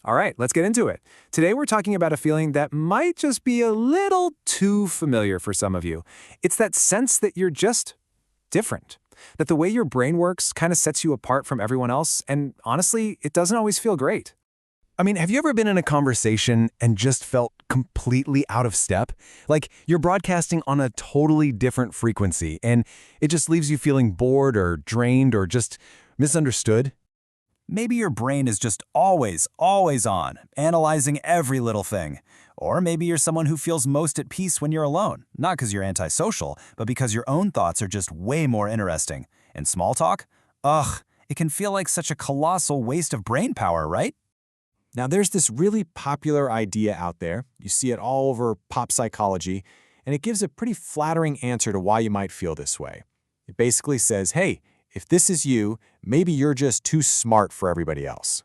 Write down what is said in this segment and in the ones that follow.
All right, let's get into it. Today we're talking about a feeling that might just be a little too familiar for some of you. It's that sense that you're just different, that the way your brain works kind of sets you apart from everyone else, and honestly, it doesn't always feel great. I mean, have you ever been in a conversation and just felt completely out of step? Like you're broadcasting on a totally different frequency, and it just leaves you feeling bored or drained or just misunderstood? Maybe your brain is just always on, analyzing every little thing. Or maybe you're someone who feels most at peace when you're alone, not because you're antisocial, but because your own thoughts are just way more interesting. And small talk? Ugh, it can feel like such a colossal waste of brain power, right? Now, there's this really popular idea out there. You see it all over pop psychology, and it gives a pretty flattering answer to why you might feel this way. It basically says, hey, if this is you, maybe you're just too smart for everybody else.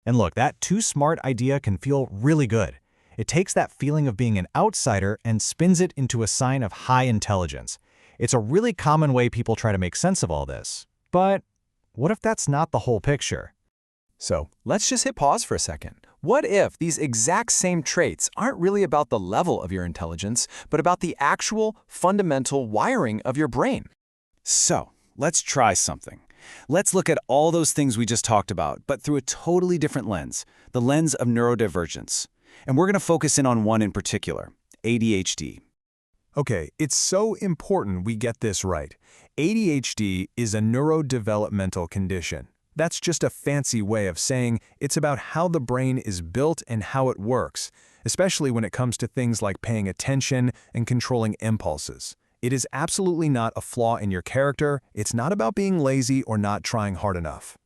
And look, that too smart idea can feel really good. It takes that feeling of being an outsider and spins it into a sign of high intelligence. It's a really common way people try to make sense of all this. But what if that's not the whole picture? So let's just hit pause for a second. What if these exact same traits aren't really about the level of your intelligence, but about the actual fundamental wiring of your brain? So, let's try something. Let's look at all those things we just talked about, but through a totally different lens, the lens of neurodivergence. And we're going to focus in on one in particular, ADHD. Okay, it's so important we get this right. ADHD is a neurodevelopmental condition. That's just a fancy way of saying it's about how the brain is built and how it works, especially when it comes to things like paying attention and controlling impulses. It is absolutely not a flaw in your character. It's not about being lazy or not trying hard enough.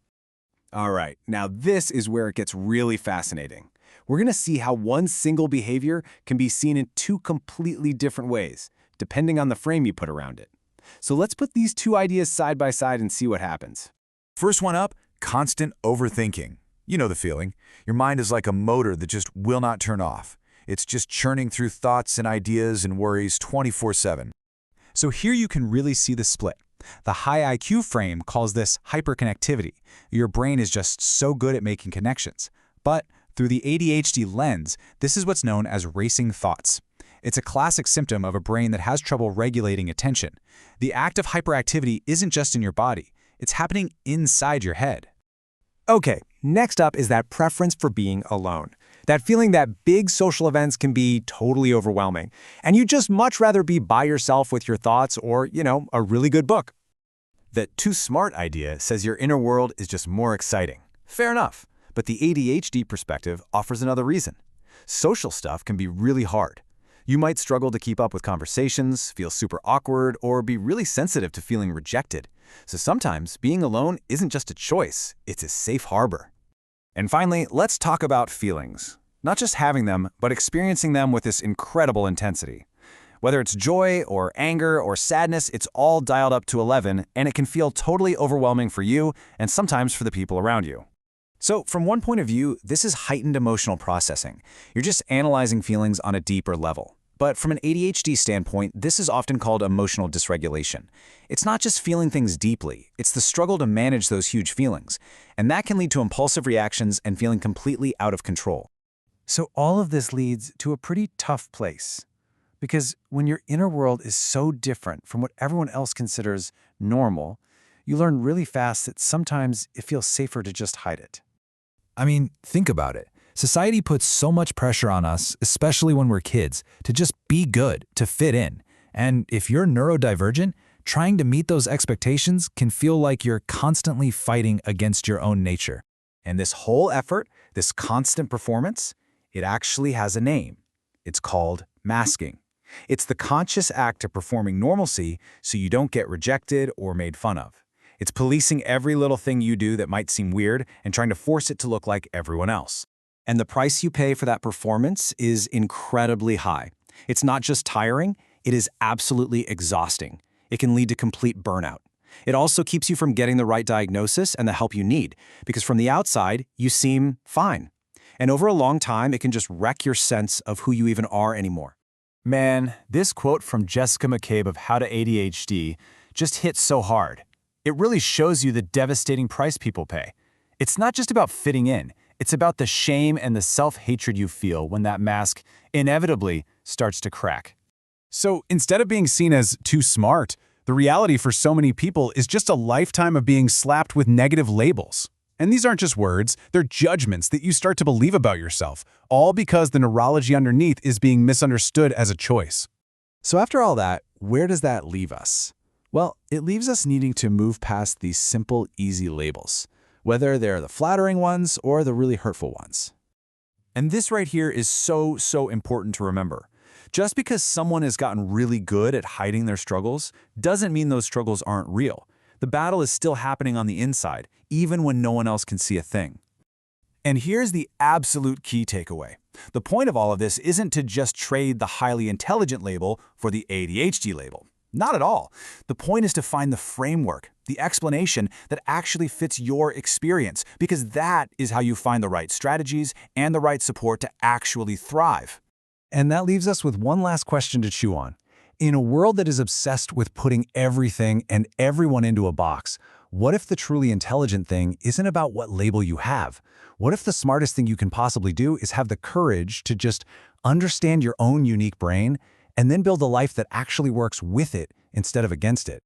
All right, now this is where it gets really fascinating. We're going to see how one single behavior can be seen in two completely different ways, depending on the frame you put around it. So let's put these two ideas side by side and see what happens. First one up, constant overthinking. You know the feeling. Your mind is like a motor that just will not turn off. It's just churning through thoughts and ideas and worries 24/7. So here you can really see the split. The high IQ frame calls this hyperconnectivity. Your brain is just so good at making connections. But through the ADHD lens, this is what's known as racing thoughts. It's a classic symptom of a brain that has trouble regulating attention. The act of hyperactivity isn't just in your body. It's happening inside your head. Okay, next up is that preference for being alone. That feeling that big social events can be totally overwhelming, and you'd just much rather be by yourself with your thoughts or, a really good book. That too smart idea says your inner world is just more exciting. Fair enough, but the ADHD perspective offers another reason. Social stuff can be really hard. You might struggle to keep up with conversations, feel super awkward, or be really sensitive to feeling rejected. So sometimes being alone isn't just a choice, it's a safe harbor. And finally, let's talk about feelings. Not just having them, but experiencing them with this incredible intensity. Whether it's joy or anger or sadness, it's all dialed up to 11, and it can feel totally overwhelming for you and sometimes for the people around you. So from one point of view, this is heightened emotional processing. You're just analyzing feelings on a deeper level. But from an ADHD standpoint, this is often called emotional dysregulation. It's not just feeling things deeply, it's the struggle to manage those huge feelings. And that can lead to impulsive reactions and feeling completely out of control. So all of this leads to a pretty tough place. Because when your inner world is so different from what everyone else considers normal, you learn really fast that sometimes it feels safer to just hide it. I mean, think about it. Society puts so much pressure on us, especially when we're kids, to just be good, to fit in. And if you're neurodivergent, trying to meet those expectations can feel like you're constantly fighting against your own nature. And this whole effort, this constant performance, it actually has a name. It's called masking. It's the conscious act of performing normalcy so you don't get rejected or made fun of. It's policing every little thing you do that might seem weird and trying to force it to look like everyone else. And the price you pay for that performance is incredibly high. It's not just tiring, it is absolutely exhausting. It can lead to complete burnout. It also keeps you from getting the right diagnosis and the help you need, because from the outside, you seem fine. And over a long time, it can just wreck your sense of who you even are anymore. Man, this quote from Jessica McCabe of How to ADHD just hits so hard. It really shows you the devastating price people pay. It's not just about fitting in, It's about the shame and the self-hatred you feel when that mask inevitably starts to crack. So instead of being seen as too smart, the reality for so many people is just a lifetime of being slapped with negative labels. And these aren't just words, they're judgments that you start to believe about yourself, all because the neurology underneath is being misunderstood as a choice. So after all that, where does that leave us? Well, it leaves us needing to move past these simple, easy labels, whether they're the flattering ones or the really hurtful ones. And this right here is so important to remember. Just because someone has gotten really good at hiding their struggles doesn't mean those struggles aren't real. The battle is still happening on the inside, even when no one else can see a thing. And here's the absolute key takeaway. The point of all of this isn't to just trade the highly intelligent label for the ADHD label. Not at all. The point is to find the framework, the explanation that actually fits your experience, because that is how you find the right strategies and the right support to actually thrive. And that leaves us with one last question to chew on. In a world that is obsessed with putting everything and everyone into a box, what if the truly intelligent thing isn't about what label you have? What if the smartest thing you can possibly do is have the courage to just understand your own unique brain and then build a life that actually works with it instead of against it?